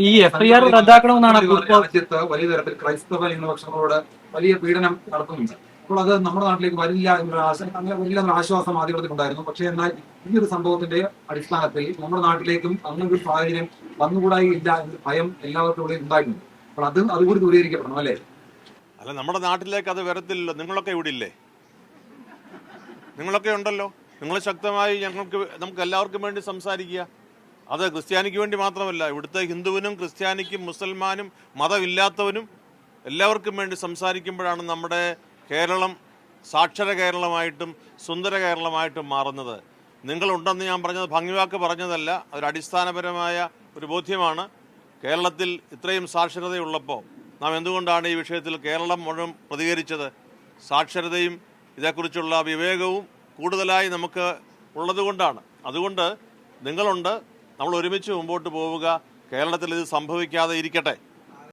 ഈ FIR റദ്ദാക്കണമെന്നാണ് രാജ്യത്ത് വലിയ തരത്തിൽ ക്രൈസ്തവ ന്യൂനപക്ഷങ്ങളോട് വലിയ പീഡനം നടത്തുന്നുണ്ട്. അപ്പോൾ അത് നമ്മുടെ നാട്ടിലേക്ക് വരില്ല എന്നൊരു അങ്ങനെ വലിയ ആശ്വാസം ആദ്യത്തിൽ ഉണ്ടായിരുന്നു. പക്ഷേ എന്നാൽ ഈ ഒരു സംഭവത്തിന്റെ അടിസ്ഥാനത്തിൽ നമ്മുടെ നാട്ടിലേക്കും അങ്ങനെ ഒരു സാഹചര്യം വന്നുകൂടായി ഇല്ല എന്നൊരു ഭയം എല്ലാവർക്കും ഇവിടെ ഉണ്ടായിട്ടുണ്ട്. അപ്പോൾ അതുകൂടി ദൂരീകരിക്കപ്പെടണം അല്ലേ? അല്ല, നമ്മുടെ നാട്ടിലേക്ക് അത് വരത്തില്ലല്ലോ. നിങ്ങളൊക്കെ ഇവിടെ ഇല്ലേ? നിങ്ങളൊക്കെ ഉണ്ടല്ലോ. നിങ്ങൾ ശക്തമായി നമുക്ക് എല്ലാവർക്കും വേണ്ടി സംസാരിക്കുക. അത് ക്രിസ്ത്യാനിക്ക് വേണ്ടി മാത്രമല്ല, ഇവിടുത്തെ ഹിന്ദുവിനും ക്രിസ്ത്യാനിക്കും മുസൽമാനും മതമില്ലാത്തവനും എല്ലാവർക്കും വേണ്ടി സംസാരിക്കുമ്പോഴാണ് നമ്മുടെ കേരളം സാക്ഷര കേരളമായിട്ടും സുന്ദര കേരളമായിട്ടും മാറുന്നത്. നിങ്ങളുണ്ടെന്ന് ഞാൻ പറഞ്ഞത് ഭംഗിവാക്ക് പറഞ്ഞതല്ല, അതൊരടിസ്ഥാനപരമായ ഒരു ബോധ്യമാണ്. കേരളത്തിൽ ഇത്രയും സാക്ഷരതയുള്ളപ്പോൾ നാം എന്തുകൊണ്ടാണ് ഈ വിഷയത്തിൽ കേരളം മുഴുവൻ പ്രതികരിച്ചത്? സാക്ഷരതയും ഇതേക്കുറിച്ചുള്ള വിവേകവും കൂടുതലായി നമുക്ക് ഉള്ളതുകൊണ്ടാണ്. അതുകൊണ്ട് നിങ്ങളുണ്ട്, നമ്മൾ ഒരുമിച്ച് മുമ്പോട്ട് പോവുക. കേരളത്തിൽ ഇത് സംഭവിക്കാതെ ഇരിക്കട്ടെ.